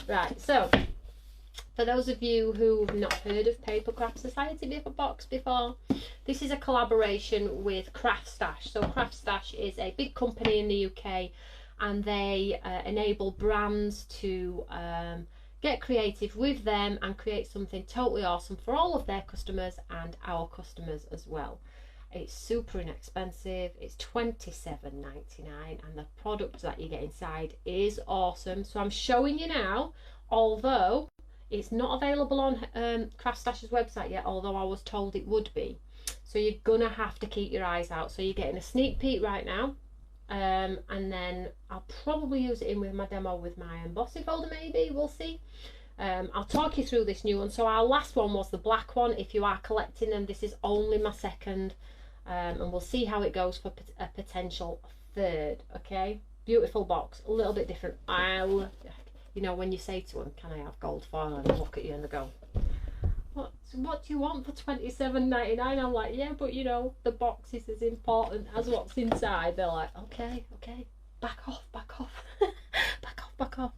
Right, so for those of you who've not heard of Papercraft Society Box before, this is a collaboration with CraftStash. So CraftStash is a big company in the UK, and they enable brands to get creative with them and create something totally awesome for all of their customers and our customers as well. It's super inexpensive. It's $27.99, and the product that you get inside is awesome. So I'm showing you now, although it's not available on CraftStash's website yet, although I was told it would be. So you're gonna have to keep your eyes out. So you're getting a sneak peek right now, and then I'll probably use it in with my demo with my embossing folder, maybe, we'll see. I'll talk you through this new one. So our last one was the black one. If you are collecting them, this is only my second, and we'll see how it goes for a potential third. Okay, beautiful box, a little bit different. You know, when you say to them, can I have gold foil, and they look at you and they go, what do you want for $27.99? I'm like, yeah, but you know, the box is as important as what's inside. They're like, okay, back off back off.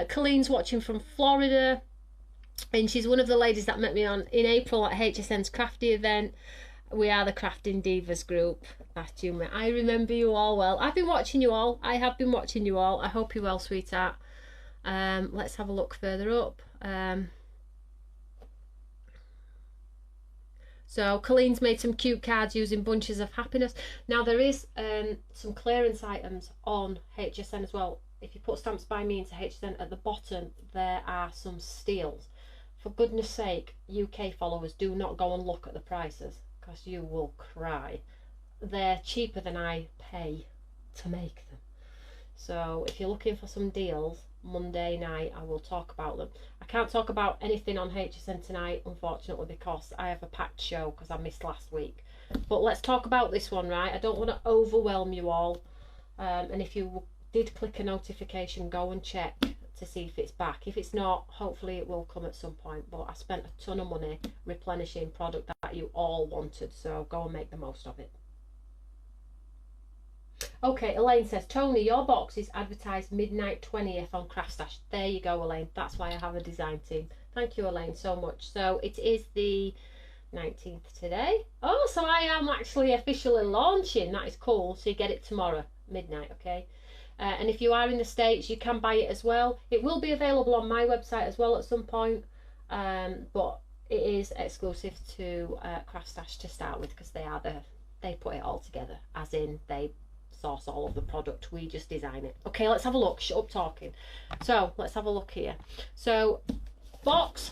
Colleen's watching from Florida, and she's one of the ladies that met me in April at HSN's crafty event. We are the Crafting Divas group. That's you. I remember you all well. I've been watching you all. I have been watching you all. I hope you're well, sweetheart. Let's have a look further up. So Colleen's made some cute cards using bunches of happiness. Now there is some clearance items on HSN as well. If you put Stamps by Me into HSN, at the bottom there are some steals. For goodness sake, UK followers, do not go and look at the prices, because you will cry. They're cheaper than I pay to make them. So if you're looking for some deals, Monday night I will talk about them. I can't talk about anything on HSN tonight, unfortunately, because I have a packed show because I missed last week. But let's talk about this one, right? I don't want to overwhelm you all, and if you did click a notification, go and check to see if it's back. If it's not, hopefully it will come at some point. But I spent a ton of money replenishing product that you all wanted, so go and make the most of it. Okay, Elaine says, Toni, your box is advertised midnight 20th on CraftStash. There you go, Elaine. That's why I have a design team. Thank you, Elaine, so much. So it is the 19th today. Oh, so I am actually officially launching. That is cool. So you get it tomorrow, midnight, okay? And if you are in the States, you can buy it as well. It will be available on my website as well at some point, but it is exclusive to CraftStash to start with, because they put it all together, as in they source all of the product. We just design it. Okay, let's have a look. Shut up talking. So let's have a look here. So box.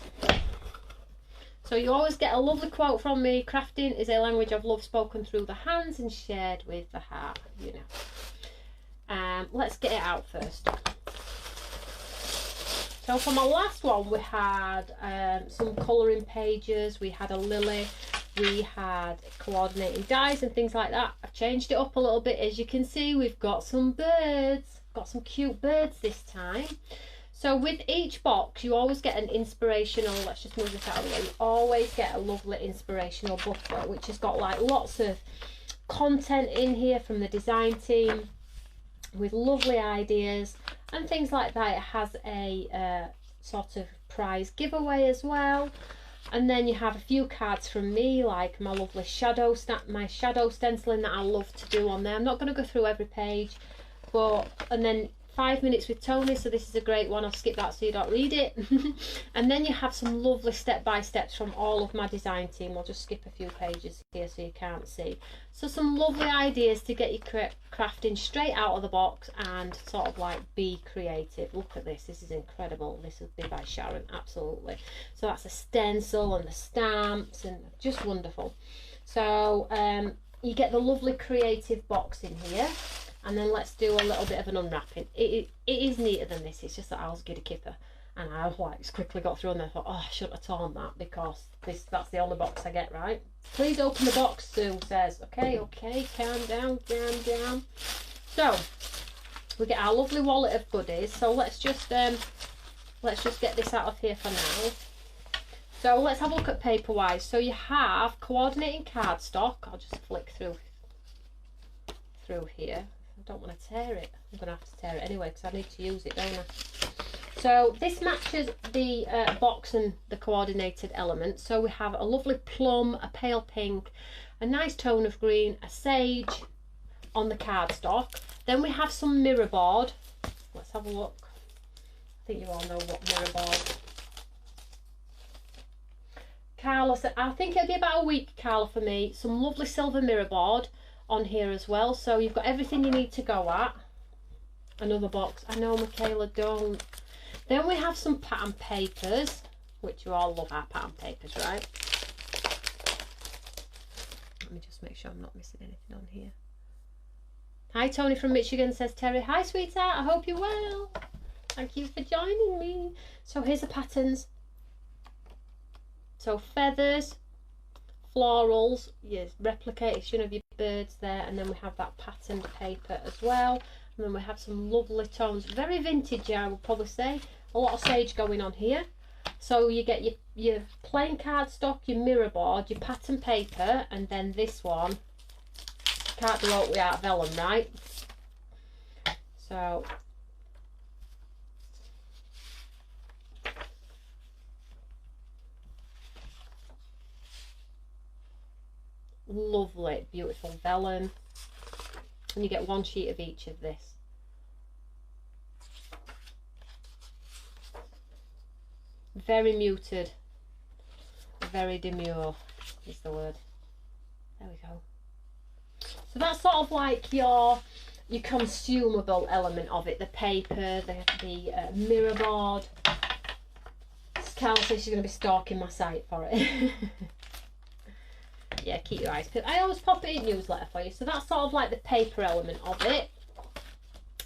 So you always get a lovely quote from me. Crafting is a language of love spoken through the hands and shared with the heart. You know. Let's get it out first. So for my last one, we had some colouring pages. We had a lily. We had coordinating dies and things like that. I've changed it up a little bit. As you can see, we've got some birds. Got some cute birds this time. So with each box, you always get an inspirational, let's just move this out of the way, you always get a lovely inspirational booklet, which has got like lots of content in here from the design team with lovely ideas and things like that. It has a sort of prize giveaway as well. And then you have a few cards from me, like my lovely shadow stenciling that I love to do on there. I'm not going to go through every page, and then 5 minutes with Toni, so this is a great one. I'll skip that so you don't read it. And then you have some lovely step-by-steps from all of my design team. I'll just skip a few pages here so you can't see. So some lovely ideas to get you crafting straight out of the box and sort of like be creative. Look at this. This is incredible. This will be by Sharon, absolutely. So that's a stencil and the stamps and just wonderful. So you get the lovely creative box in here. And then let's do a little bit of an unwrapping. It is neater than this. It's just that I was giddy kipper, and I like quickly got through and I thought, oh, I shouldn't have torn that, because that's the only box I get, right? Please open the box, Sue says. Okay, calm down. So we get our lovely wallet of goodies. So let's just get this out of here for now. So let's have a look at paper wise. So you have coordinating cardstock. I'll just flick through here. I don't want to tear it. I'm going to have to tear it anyway because I need to use it, don't I? So this matches the box and the coordinated elements. So we have a lovely plum, a pale pink, a nice tone of green, a sage on the cardstock. Then we have some mirror board. Let's have a look. I think you all know what mirror board. Carla said, I think it'll be about a week, Carla, for me. Some lovely silver mirror board on here as well. So you've got everything you need to go at. Another box. I know, Michaela, don't. Then we have some pattern papers, which you all love our pattern papers, right? Let me just make sure I'm not missing anything on here. Hi, Tony from Michigan, says Terry. Hi, sweetheart. I hope you're well. Thank you for joining me. So here's the patterns. So feathers, florals, yes, replication of your birds there, and then we have that patterned paper as well. And then we have some lovely tones, very vintage, I would probably say. A lot of sage going on here. So you get your plain cardstock, your mirror board, your pattern paper, and then this one. Can't do it without vellum, right? So lovely, beautiful vellum. And you get one sheet of each of this. Very muted, very demure is the word. There we go. So that's sort of like your consumable element of it, the paper, the mirror board. Carol says she's going to be stalking my site for it. Yeah, keep your eyes peeled. I always pop it in newsletter for you. So that's sort of like the paper element of it.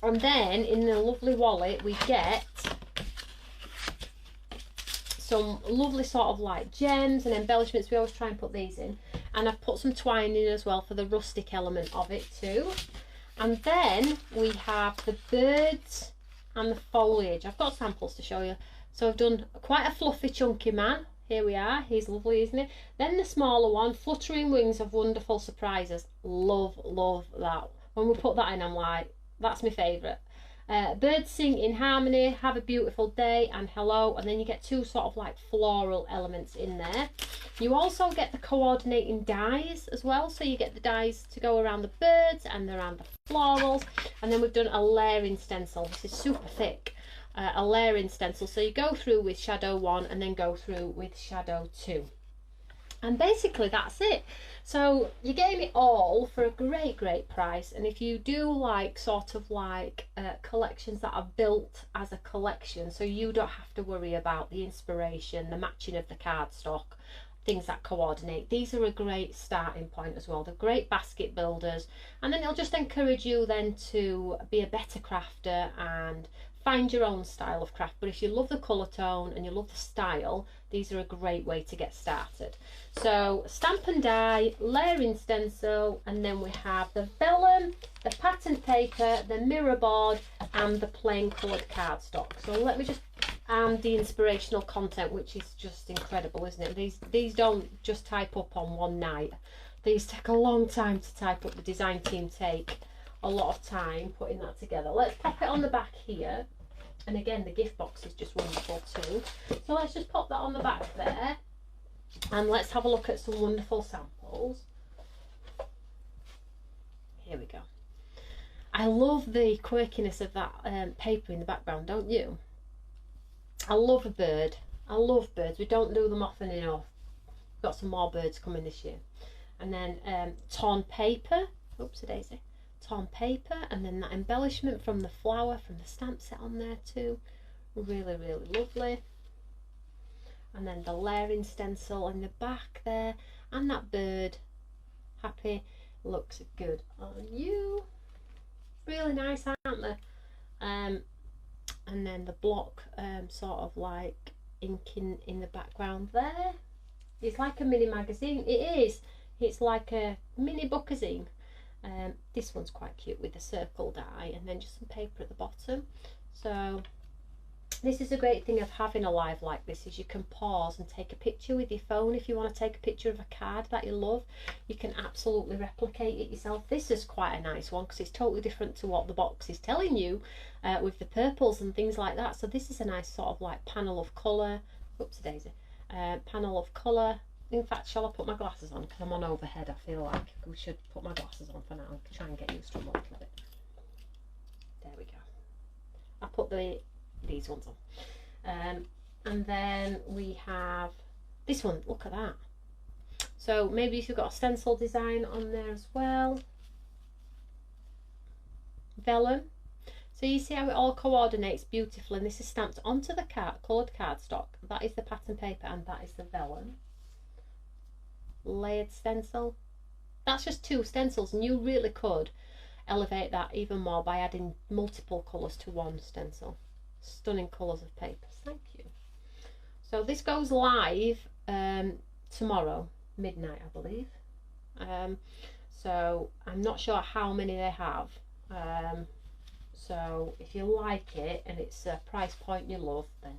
And then in the lovely wallet we get some lovely sort of like gems and embellishments. We always try and put these in. And I've put some twine in as well for the rustic element of it too. And then we have the birds and the foliage. I've got samples to show you. So I've done quite a fluffy chunky man. Here we are. He's lovely, isn't he? Then the smaller one, fluttering wings of wonderful surprises. Love, love that. When we put that in, I'm like, that's my favourite. Birds sing in harmony, have a beautiful day, and hello. And then you get two sort of like floral elements in there. You also get the coordinating dies as well. So you get the dies to go around the birds and around the florals. And then we've done a layering stencil. This is super thick. A layering stencil. So you go through with shadow 1 and then go through with shadow 2. And basically that's it. So you're getting it all for a great price. And if you do like sort of like collections that are built as a collection, so you don't have to worry about the inspiration, the matching of the cardstock, things that coordinate, these are a great starting point as well. They're great basket builders, and then it'll just encourage you then to be a better crafter and find your own style of craft. But if you love the colour tone and you love the style, these are a great way to get started. So stamp and die, layering stencil, and then we have the vellum, the pattern paper, the mirror board, and the plain coloured cardstock. So let me just the inspirational content, which is just incredible, isn't it? These don't just type up on one night. These take a long time to type up. The design team take a lot of time putting that together. Let's pop it on the back here, and again the gift box is just wonderful too. So let's just pop that on the back there, and let's have a look at some wonderful samples. Here we go. I love the quirkiness of that paper in the background, don't you? I love a bird. I love birds. We don't do them often enough. Got some more birds coming this year. And then torn paper. Oopsie daisy. Torn paper, and then that embellishment from the flower from the stamp set on there too. Really lovely. And then the layering stencil in the back there, and that bird. Happy, looks good on you. Really nice, aren't they? And then the block sort of like inking in the background there. It's like a mini magazine. It is. It's like a mini bookazine. This one's quite cute with the circle die, and then just some paper at the bottom. So This is a great thing of having a live like this, is you can pause and take a picture with your phone. If you want to take a picture of a card that you love, you can absolutely replicate it yourself. This is quite a nice one because it's totally different to what the box is telling you with the purples and things like that. So this is a nice sort of like panel of colour. Oops, Daisy. Panel of colour. In fact, shall I put my glasses on because I'm on overhead? I feel like we should put my glasses on for now and try and get used to them a little bit. There we go. I put these ones on, and then we have this one. Look at that. So maybe if you've got a stencil design on there as well. Vellum. So you see how it all coordinates beautifully, and this is stamped onto the coloured cardstock. That is the pattern paper and that is the vellum. Layered stencil. That's just 2 stencils, and you really could elevate that even more by adding multiple colours to one stencil. Stunning colours of papers. Thank you. So this goes live tomorrow midnight, I believe. So I'm not sure how many they have. So if you like it and it's a price point you love, then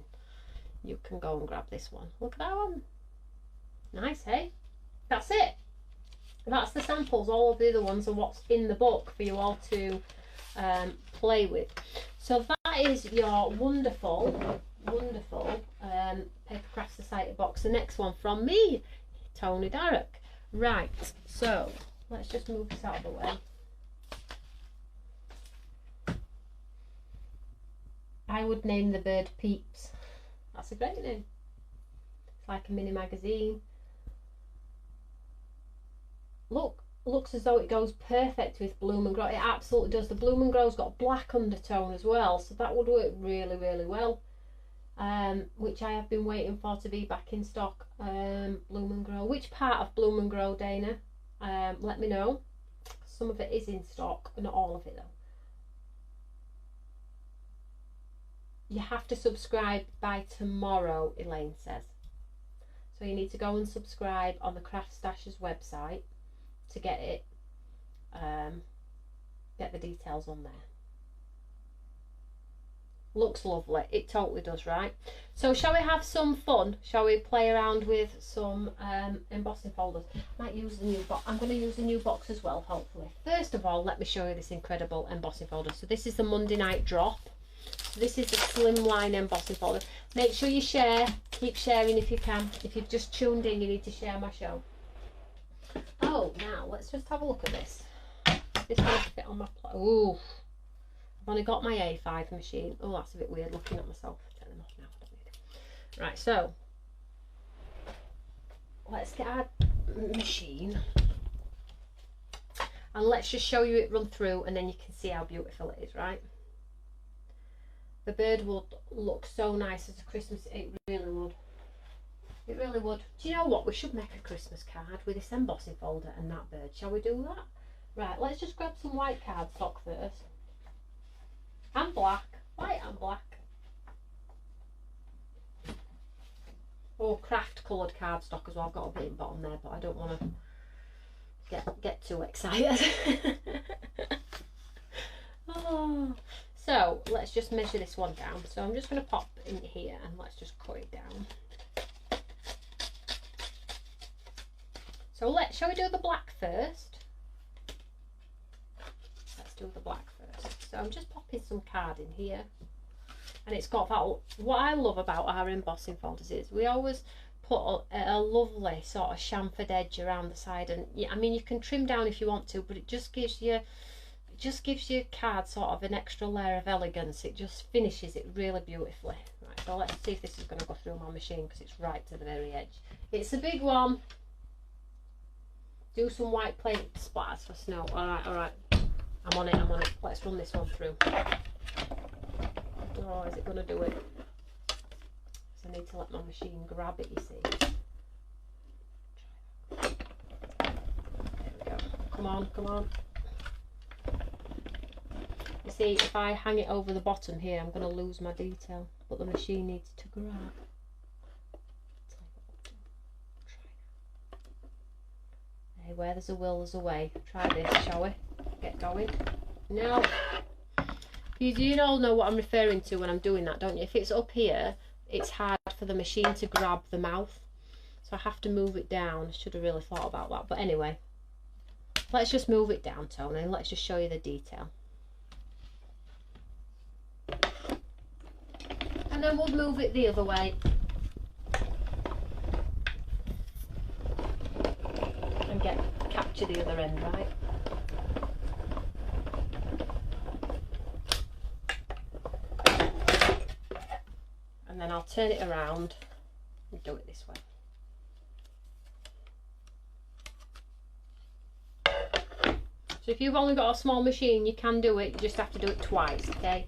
you can go and grab this one. Look at that one. Nice, hey? That's it. That's the samples. All of the other ones are what's in the book for you all to play with. So that is your wonderful, wonderful Papercraft Society box. The next one from me, Toni Darroch. Right, so let's just move this out of the way. I would name the bird Peeps. That's a great name. It's like a mini magazine. Looks as though it goes perfect with Bloom and Grow. It absolutely does. The Bloom and Grow's got black undertone as well, so that would work really, really well. Which I have been waiting for to be back in stock. Bloom and Grow. Which part of Bloom and Grow, Dana? Let me know. Some of it is in stock, not all of it though. You have to subscribe by tomorrow, Elaine says. So you need to go and subscribe on the CraftStash's website to get it, get the details on there. Looks lovely. It totally does, right? So shall we have some fun? Shall we play around with some embossing folders? Might use the new box. I'm going to use the new box as well, hopefully. First of all, let me show you this incredible embossing folder. So this is the Monday night drop. So this is the slimline embossing folder. Make sure you share. Keep sharing if you can. If you've just tuned in, you need to share my show. Oh, now let's just have a look at this. This one fit on my plate. Ooh, I've only got my A5 machine. Oh, that's a bit weird looking at myself. Take them off now. I don't need it. Right, so let's get our machine and let's just show you it run through, and then you can see how beautiful it is, right? The bird would look so nice as a Christmas. It really would. It really would. Do you know what? We should make a Christmas card with this embossing folder and that bird. Shall we do that? Right, let's just grab some white cardstock first. And black. White and black. Or craft coloured cardstock as well. I've got a bit in bottom there, but I don't want to get too excited. Oh. So let's just measure this one down. So I'm just going to pop in here and let's just cut it down. So shall we do the black first? Let's do the black first. So I'm just popping some card in here. And it's got that, what I love about our embossing folders is we always put a lovely sort of chamfered edge around the side. And yeah, I mean, you can trim down if you want to, but it just gives you card sort of an extra layer of elegance. It just finishes it really beautifully. Right, so let's see if this is going to go through my machine because it's right to the very edge. It's a big one. Do some white paint splatters for snow. Alright, alright. I'm on it. Let's run this one through. Oh, is it going to do it? So I need to let my machine grab it, you see. There we go. Come on, come on. You see, if I hang it over the bottom here, I'm going to lose my detail. But the machine needs to grab. Hey, where there's a will, there's a way. Try this, shall we? Get going. Now, if You all know what I'm referring to when I'm doing that, don't you? If it's up here, it's hard for the machine to grab the mouth. So I have to move it down. I should have really thought about that. But anyway, let's just move it down, Toni, and let's just show you the detail. And then we'll move it the other way. And capture the other end, right? And then I'll turn it around and do it this way. So if you've only got a small machine, you can do it, you just have to do it twice, okay?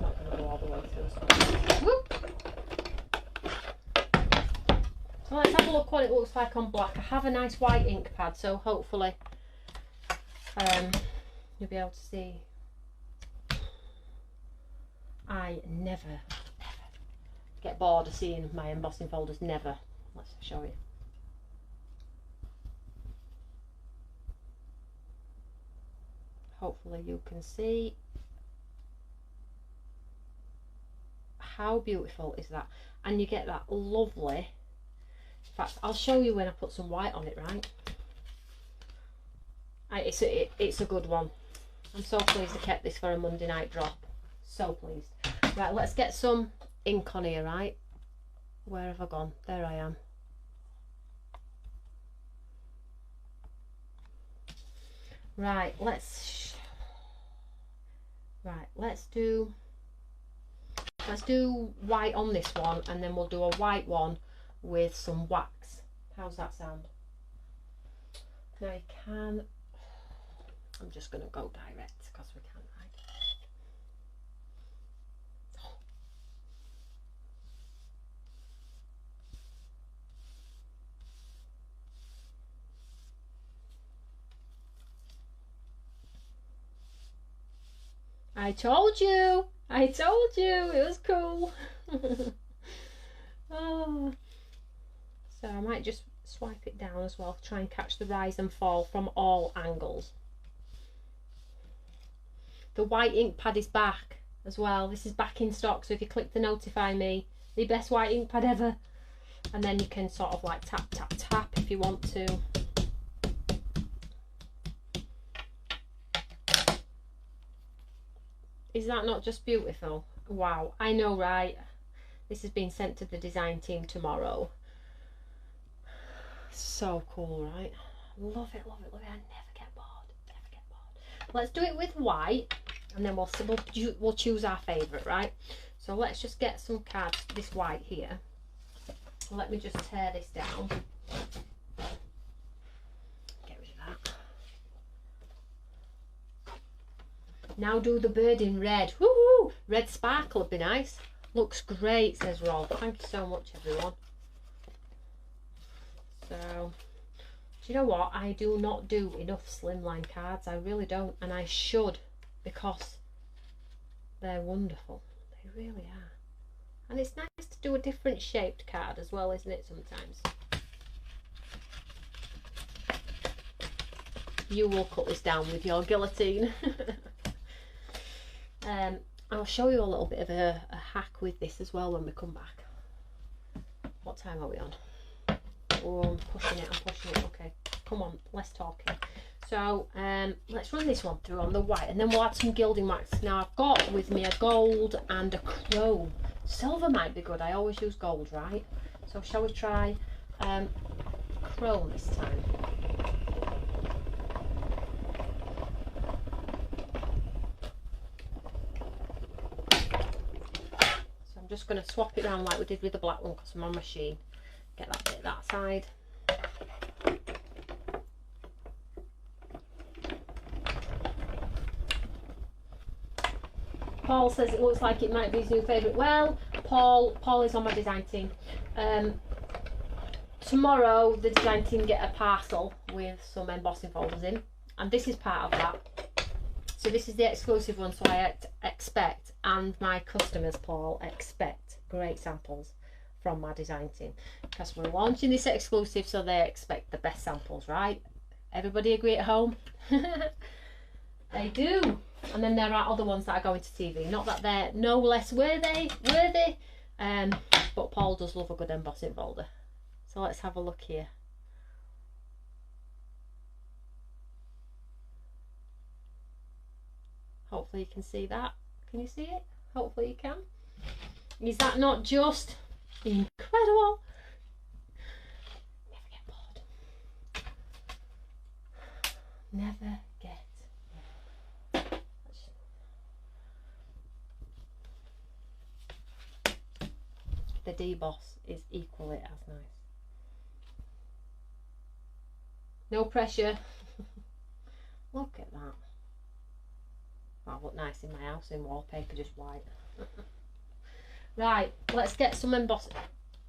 Not going to go all the way through. Whoop. So let's have a look what it looks like on black. I have a nice white ink pad, so hopefully you'll be able to see. I never get bored of seeing my embossing folders, never. Let's show you. Hopefully you can see. How beautiful is that? And you get that lovely, in fact I'll show you when I put some white on it, right? It's a good one. I'm so pleased I kept this for a Monday night drop. So pleased. Right, let's get some ink on here, right? Where have I gone? There I am. Right, let's do white on this one, and then we'll do a white one with some wax. How's that sound? Now you can, I'm just going to go direct because we can, right? I told you, it was cool. Oh. So I might just swipe it down as well, try and catch the rise and fall from all angles. The white ink pad is back as well. This is back in stock, so if you click the notify me, the best white ink pad ever. And then you can sort of like tap, tap, tap if you want to. Is that not just beautiful? Wow, I know, right? This is being sent to the design team tomorrow. So cool, right? Love it, love it, love it. I never get bored, never get bored. Let's do it with white, and then we'll choose our favourite, right? So let's just get some cards, this white here. Let me just tear this down. Get rid of that. Now do the bird in red. Woohoo! Red sparkle would be nice. Looks great, says Roll. Thank you so much, everyone. So, do you know what? I do not do enough slimline cards. I really don't. And I should, because they're wonderful. They really are. And it's nice to do a different shaped card as well, isn't it, sometimes? You will cut this down with your guillotine. I'll show you a little bit of a hack with this as well when we come back. What time are we on? Oh, I'm pushing it, okay, come on, less talking. So let's run this one through on the white, and then we'll add some gilding wax. Now I've got with me a gold and a chrome. Silver might be good, I always use gold, right? So shall we try chrome this time? I'm just going to swap it around like we did with the black one because I'm on machine. Get that bit that side. Paul says it looks like it might be his new favourite. Well, Paul is on my design team. Tomorrow the design team get a parcel with some embossing folders in, and this is part of that. So this is the exclusive one, so I expect, and my customers, Paul, expect great samples from my design team, because we're launching this exclusive, so they expect the best samples, right? Everybody agree at home? They do. And then there are other ones that are going to TV. Not that they're no less worthy, but Paul does love a good embossing folder. So let's have a look here. Hopefully you can see that. Can you see it? Hopefully you can. Is that not just incredible? Never get bored. Never get bored. The deboss is equally as nice. No pressure. Look at that. That'll look nice in my house in wallpaper, just white. Right, let's get some embossing.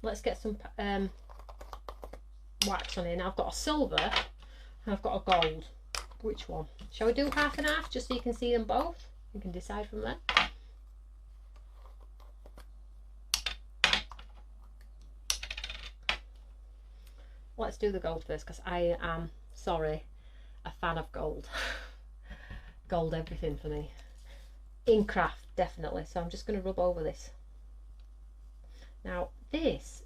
Let's get some wax on here. Now I've got a silver and I've got a gold. Which one? Shall we do half and half just so you can see them both? You can decide from there. Let's do the gold first because I am, sorry, a fan of gold. Gold everything for me. In craft, definitely. So I'm just going to rub over this. Now this,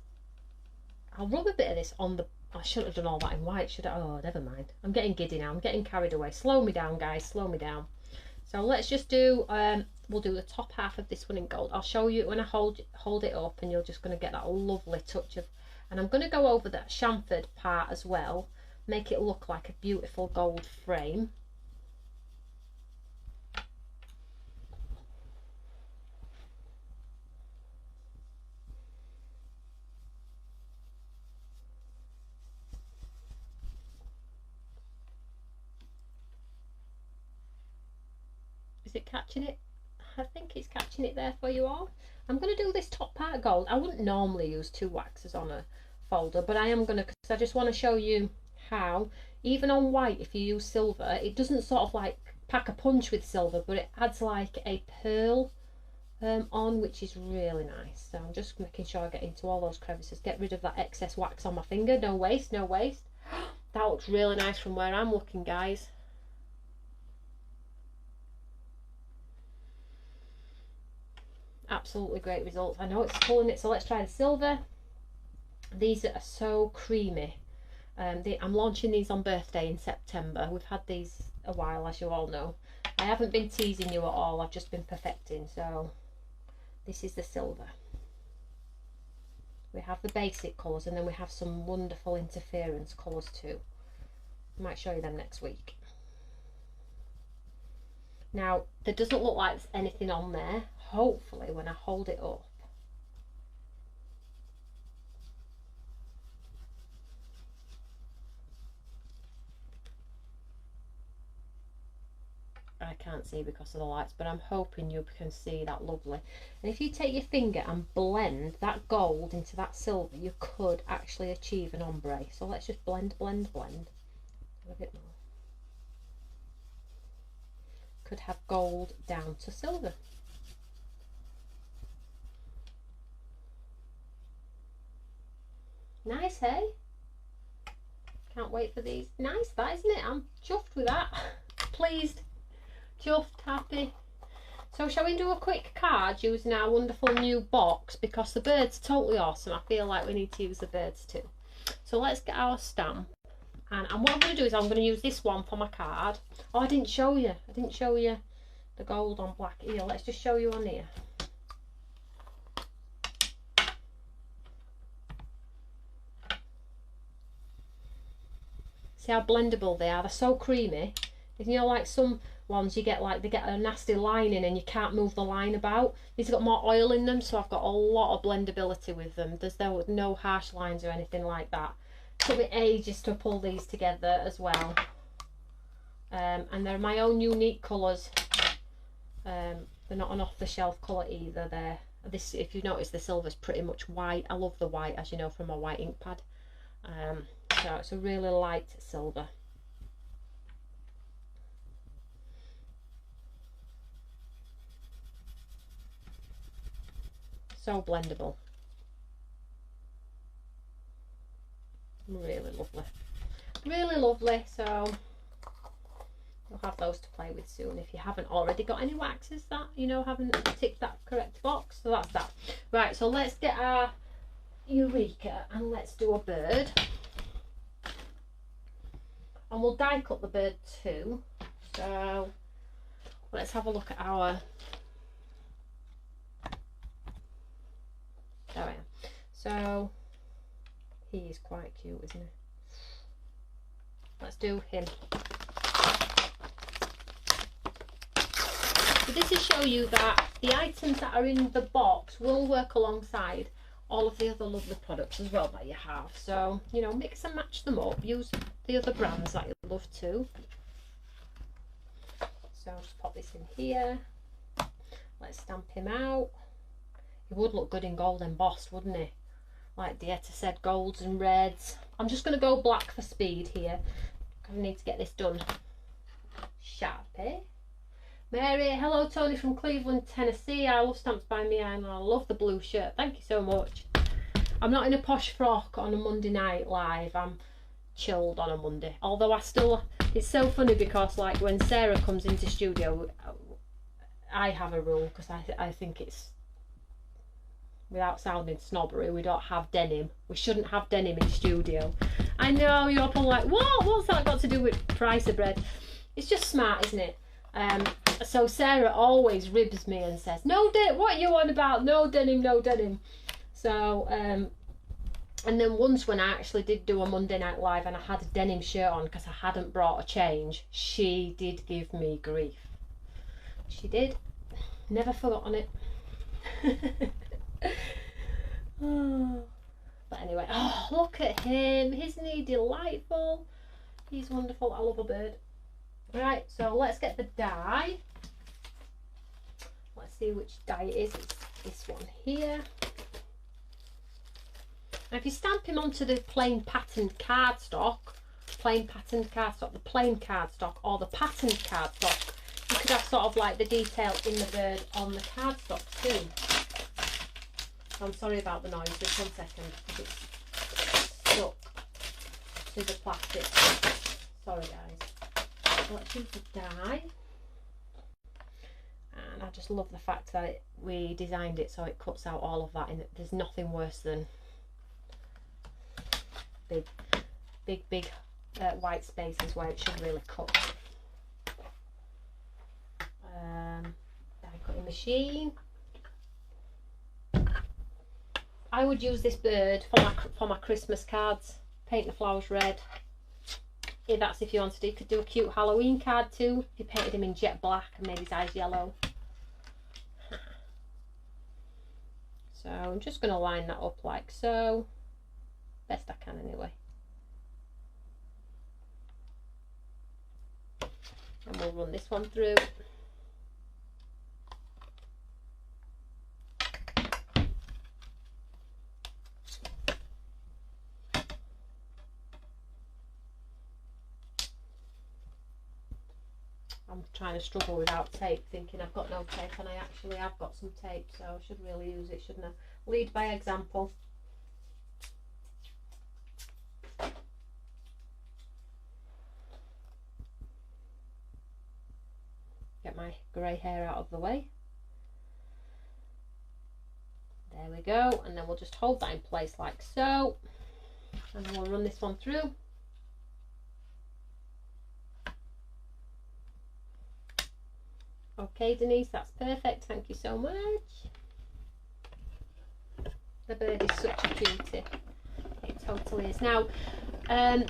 I'll rub a bit of this on the, I shouldn't have done all that in white, should I? Oh, never mind. I'm getting giddy now. I'm getting carried away. Slow me down, guys. Slow me down. So let's just do, we'll do the top half of this one in gold. I'll show you when I hold it up and you're just going to get that lovely touch of, and I'm going to go over that chamfered part as well. Make it look like a beautiful gold frame. Is it catching it? I think it's catching it there for you all. I'm going to do this top part gold. I wouldn't normally use two waxes on a folder, but I am going to, because I just want to show you how, even on white, if you use silver, it doesn't sort of like pack a punch with silver, but it adds like a pearl on, which is really nice. So I'm just making sure I get into all those crevices, get rid of that excess wax on my finger. No waste, no waste. That looks really nice from where I'm looking, guys. Absolutely great results. I know it's pulling it, so let's try the silver. These are so creamy. I'm launching these on birthday in September. We've had these a while, as you all know. I haven't been teasing you at all, I've just been perfecting. So this is the silver. We have the basic colours and then we have some wonderful interference colours too. I might show you them next week. Now, there doesn't look like there's anything on there. Hopefully, when I hold it up, I can't see because of the lights, but I'm hoping you can see that lovely. And if you take your finger and blend that gold into that silver, you could actually achieve an ombre. So let's just blend, blend, blend a bit more. Could have gold down to silver. Nice, hey? Can't wait for these. Nice, that, isn't it? I'm chuffed with that. Pleased, chuffed, happy. So shall we do a quick card using our wonderful new box, because the bird's totally awesome. I feel like we need to use the birds too. So let's get our stamp. And what I'm going to do is I'm going to use this one for my card. Oh, I didn't show you. I didn't show you the gold on black. Here, let's just show you on here. See how blendable they are. They're so creamy. You know, like some ones you get, like they get a nasty line in and you can't move the line about. These have got more oil in them, so I've got a lot of blendability with them. There's no harsh lines or anything like that. Took me ages to pull these together as well. And they're my own unique colours. They're not an off-the-shelf colour either. This, if you notice, the silver's pretty much white. I love the white, as you know, from my white ink pad. So it's a really light silver. So blendable. Really lovely. Really lovely. So you'll have those to play with soon if you haven't already got any waxes that, you know, haven't ticked that correct box. So that's that. Right, so let's get our Eureka and let's do a bird. And we'll die cut the bird too. So let's have a look at our, there we are. So he is quite cute, isn't he? Let's do him. So this is show you that the items that are in the box will work alongside all of the other lovely products as well that you have. So, you know, mix and match them up. Use the other brands that you love too. So I'll just pop this in here. Let's stamp him out. He would look good in gold embossed, wouldn't he? Like Dieta said, golds and reds. I'm just going to go black for speed here. I need to get this done. Sharpie. Mary, hello Tony from Cleveland, Tennessee. I love Stamps by Me and I love the blue shirt. Thank you so much. I'm not in a posh frock on a Monday night live. I'm chilled on a Monday. Although I still, it's so funny because like when Sarah comes into studio, I have a rule because I think it's, without sounding snobbery, we don't have denim. We shouldn't have denim in studio. I know you're all like, what? What's that got to do with price of bread? It's just smart, isn't it? So Sarah always ribs me and says, no denim, what are you on about? No denim, no denim. So, and then once when I actually did do a Monday Night Live and I had a denim shirt on because I hadn't brought a change, she did give me grief. She did. Never forgotten it. Oh. But anyway, oh, look at him. Isn't he delightful? He's wonderful. I love a bird. Right, so let's get the die. Let's see which die it is. It's this one here. Now if you stamp him onto the plain patterned cardstock, the plain cardstock or the patterned cardstock, you could have sort of like the detail in the bird on the cardstock too. I'm sorry about the noise, just 1 second, because it's stuck to the plastic. Sorry guys. So let's use the die. And I just love the fact that we designed it so it cuts out all of that. And there's nothing worse than big white spaces where it should really cut. Die cutting machine. I would use this bird for my Christmas cards. Paint the flowers red. Yeah, that's if you wanted to. You could do a cute Halloween card too. If you painted him in jet black and made his eyes yellow. So I'm just going to line that up like so. Best I can anyway. And we'll run this one through. I'm trying to struggle without tape, thinking I've got no tape, and I actually have got some tape, so I should really use it, shouldn't I? Lead by example. Get my grey hair out of the way. There we go, and then we'll just hold that in place like so, and then we'll run this one through. Okay Denise, that's perfect, thank you so much. The bird is such a cutie, it totally is. Now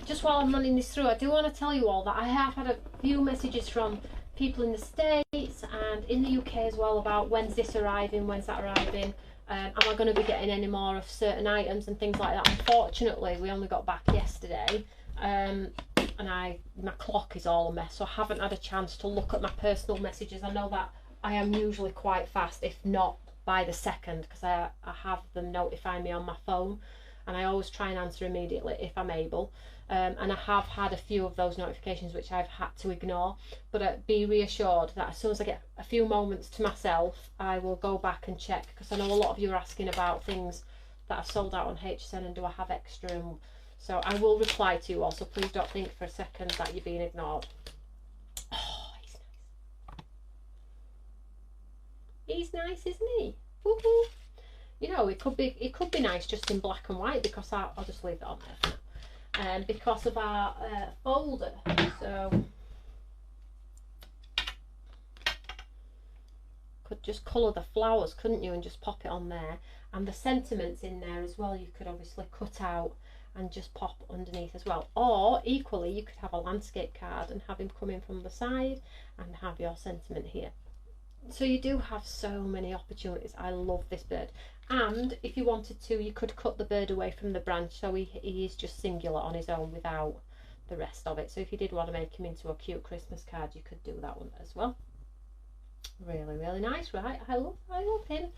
just while I'm running this through, I do want to tell you all that I have had a few messages from people in the States and in the UK as well about when's this arriving, when's that arriving, am I going to be getting any more of certain items and things like that. Unfortunately we only got back yesterday, and my clock is all a mess, so I haven't had a chance to look at my personal messages. I know that I am usually quite fast, if not by the second, because I have them notify me on my phone, and I always try and answer immediately if I'm able. And I have had a few of those notifications which I've had to ignore, but be reassured that as soon as I get a few moments to myself, I will go back and check, because I know a lot of you are asking about things that are sold out on HSN and do I have extra and So I will reply to you all, so please don't think for a second that you're being ignored. Oh, he's nice. He's nice, isn't he? Woohoo! You know, it could be nice just in black and white, because I'll just leave it on there for now. Because of our folder. So could just colour the flowers, couldn't you, and just pop it on there, and the sentiments in there as well. You could obviously cut out and just pop underneath as well, or equally you could have a landscape card and have him come in from the side and have your sentiment here. So you do have so many opportunities. I love this bird. And if you wanted to, you could cut the bird away from the branch, so he is just singular on his own without the rest of it. So if you did want to make him into a cute Christmas card, you could do that one as well. Really, really nice, right? I love him.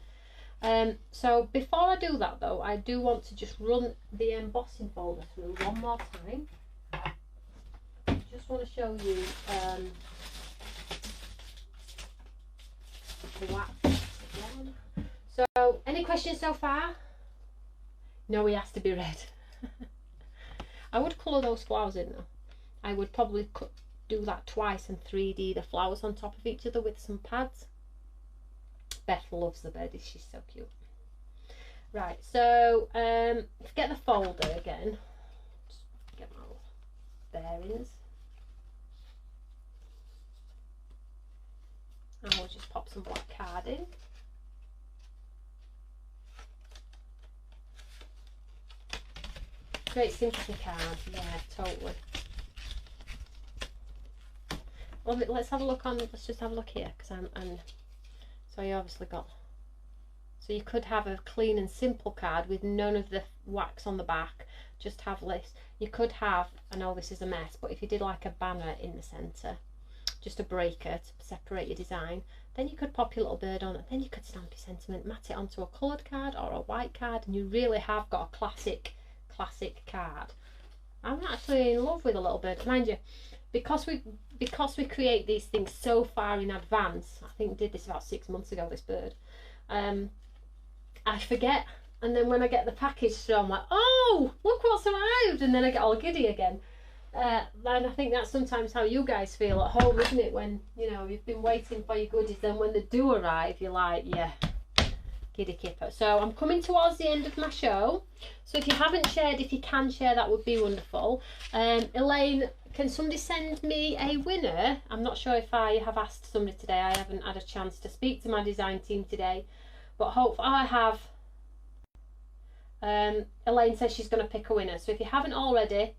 So before I do that though, I do want to just run the embossing folder through one more time. Just want to show you the wax again. So any questions so far? No, he has to be red. I would colour those flowers in though. I would probably do that twice and 3D the flowers on top of each other with some pads. Beth loves the bird, she's so cute. Right, so get the folder again. Just get my bearings. And we'll just pop some black card in. Great sympathy card, yeah, totally. Well, let's have a look on. Let's just have a look here, because I'm. So you obviously got. So you could have a clean and simple card with none of the wax on the back. Just have this. You could have. I know this is a mess, but if you did like a banner in the centre, just a breaker to separate your design, then you could pop your little bird on it. Then you could stamp your sentiment, mat it onto a coloured card or a white card, and you really have got a classic card. I'm actually in love with a little bird, mind you. Because we create these things so far in advance, I think we did this about 6 months ago, this bird, I forget, and then when I get the package through, I'm like, oh, look what's arrived, and then I get all giddy again. And I think that's sometimes how you guys feel at home, isn't it, when, you know, you've been waiting for your goodies, then when they do arrive, you're like, yeah, giddy kipper. So I'm coming towards the end of my show, so if you haven't shared, if you can share, that would be wonderful. Elaine, can somebody send me a winner? I'm not sure if I have asked somebody today. I haven't had a chance to speak to my design team today, but hopefully I have. Elaine says she's going to pick a winner, so if you haven't already,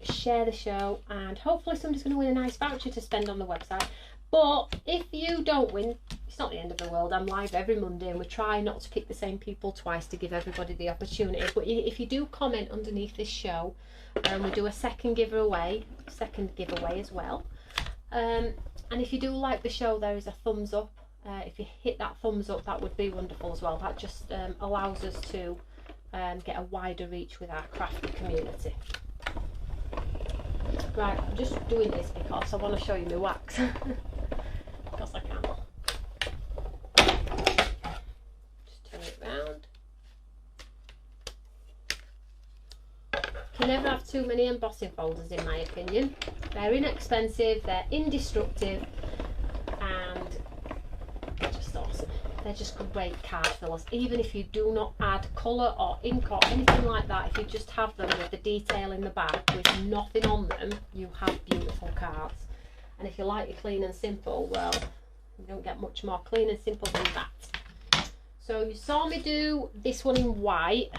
share the show, and hopefully somebody's going to win a nice voucher to spend on the website. But if you don't win, it's not the end of the world. I'm live every Monday, and we try not to pick the same people twice to give everybody the opportunity. But if you do comment underneath this show, we do a second giveaway as well. And if you do like the show, there is a thumbs up. If you hit that thumbs up, that would be wonderful as well. That just allows us to get a wider reach with our crafty community. Right, I'm just doing this because I want to show you my wax. Because I can. Just turn it round. You never have too many embossing folders, in my opinion. They're inexpensive, they're indestructible, and they're just awesome. They're just great card fillers. Even if you do not add colour or ink or anything like that, if you just have them with the detail in the back with nothing on them, you have beautiful cards. And if you like your clean and simple, well, you don't get much more clean and simple than that. So you saw me do this one in white,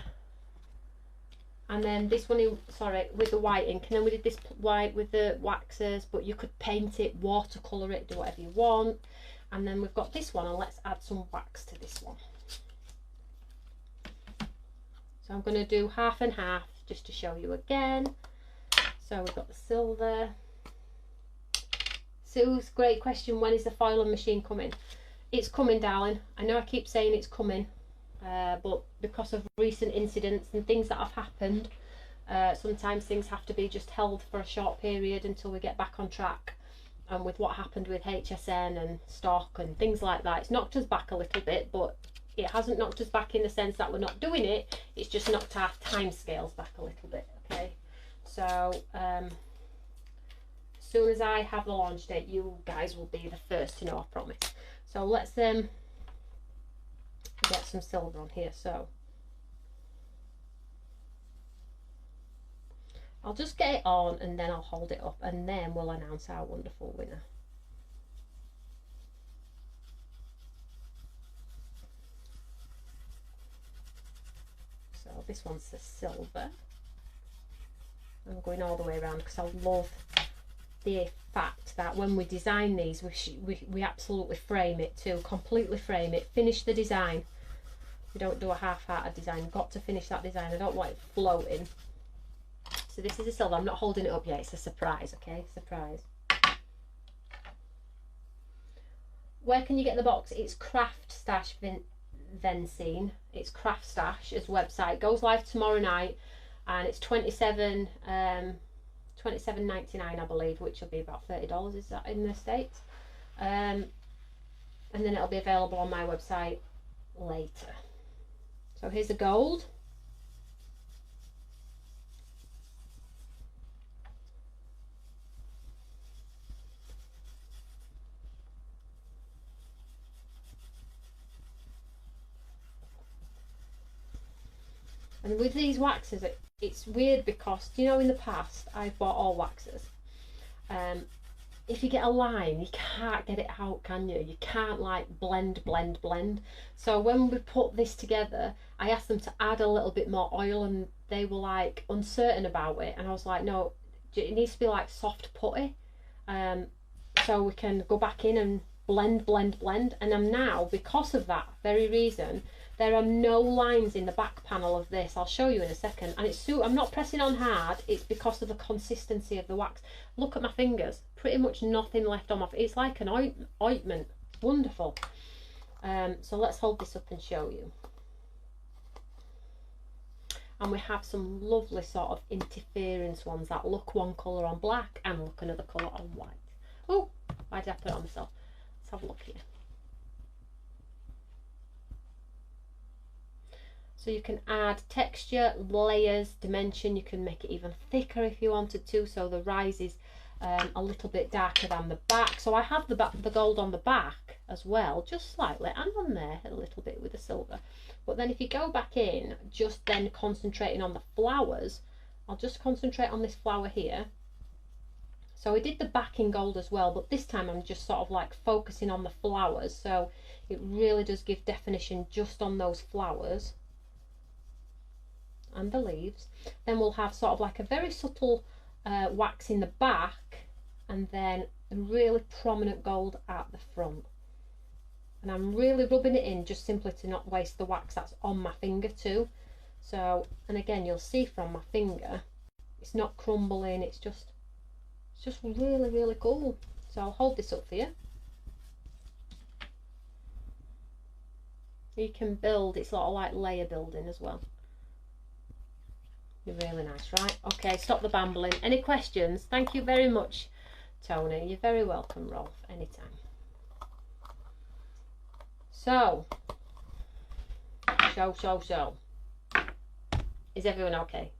and then this one in, sorry, with the white ink, and then we did this white with the waxes, but you could paint it, watercolour it, do whatever you want. And then we've got this one, and let's add some wax to this one. So I'm going to do half and half just to show you again. So we've got the silver. Sue's great question, when is the foiling machine coming? It's coming, darling. I know I keep saying it's coming, but because of recent incidents and things that have happened, sometimes things have to be just held for a short period until we get back on track. And with what happened with HSN and stock and things like that, it's knocked us back a little bit, but It hasn't knocked us back in the sense that we're not doing it, it's just knocked our time scales back a little bit. Okay, so as soon as I have the launch date, you guys will be the first to know, I promise. So let's get some silver on here. So I'll just get it on and then I'll hold it up and then we'll announce our wonderful winner. So this one's the silver. I'm going all the way around because I love the fact that when we design these, we absolutely frame it too, completely frame it, finish the design. We don't do a half-hearted design, got to finish that design. I don't want it floating. So this is a silver. I'm not holding it up yet, it's a surprise, okay? Surprise. Where can you get the box? It's CraftStash Vencine. It's CraftStash as website. It goes live tomorrow night and it's $27.99 I believe, which will be about $30, is that in the States? And then it'll be available on my website later. So here's the gold. And with these waxes, it's weird because, you know, in the past I've bought all waxes. If you get a line, you can't get it out, can you? You can't like blend. So when we put this together, I asked them to add a little bit more oil and they were like uncertain about it. And I was like, no, it needs to be like soft putty. So we can go back in and blend. And I'm now, because of that very reason, there are no lines in the back panel of this. I'll show you in a second. And it's I'm not pressing on hard. It's because of the consistency of the wax. Look at my fingers. Pretty much nothing left on my. It's like an ointment. Wonderful. So let's hold this up and show you. And we have some lovely sort of interference ones that look one colour on black and look another colour on white. Oh, why did I put it on myself? Let's have a look here. So you can add texture, layers, dimension. You can make it even thicker if you wanted to, so the rise is a little bit darker than the back. So I have the gold on the back as well, just slightly, and on there a little bit with the silver. But then if you go back in, just then concentrating on the flowers, I'll just concentrate on this flower here. So I did the back in gold as well, but this time I'm just sort of like focusing on the flowers, so it really does give definition just on those flowers and the leaves. Then we'll have sort of like a very subtle wax in the back and then a really prominent gold at the front. And I'm really rubbing it in just simply to not waste the wax that's on my finger too. So, and again, you'll see from my finger, it's not crumbling, it's just really cool. So I'll hold this up for you. You can build, it's sort of like layer building as well. Really nice, right? Okay, stop the bambling. Any questions? Thank you very much, Tony. You're very welcome, Rolf, anytime. So, show. Is everyone okay?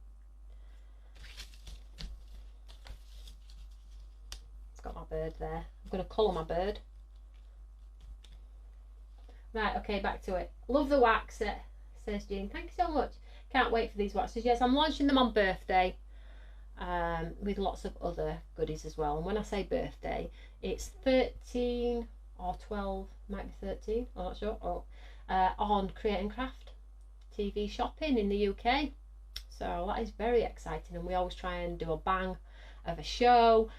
It's got my bird there. I'm going to colour my bird. Right, okay, back to it. Love the wax, says Jean. Thank you so much. Can't wait for these waxes. Yes, I'm launching them on birthday with lots of other goodies as well. And when I say birthday, it's 13 or 12, might be 13, I'm not sure, on Create and Craft TV shopping in the UK. So that is very exciting, and we always try and do a bang of a show.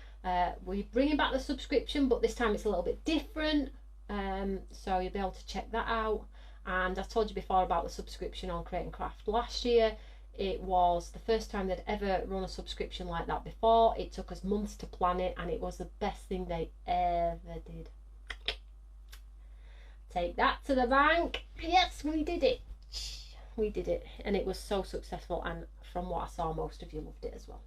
We're bringing back the subscription, but this time it's a little bit different, so you'll be able to check that out. And I told you before about the subscription on Create and Craft. Last year it was the first time they'd ever run a subscription like that before. It took us months to plan it, and it was the best thing they ever did. Take that to the bank. Yes, we did it. We did it, and it was so successful, and from what I saw, most of you loved it as well.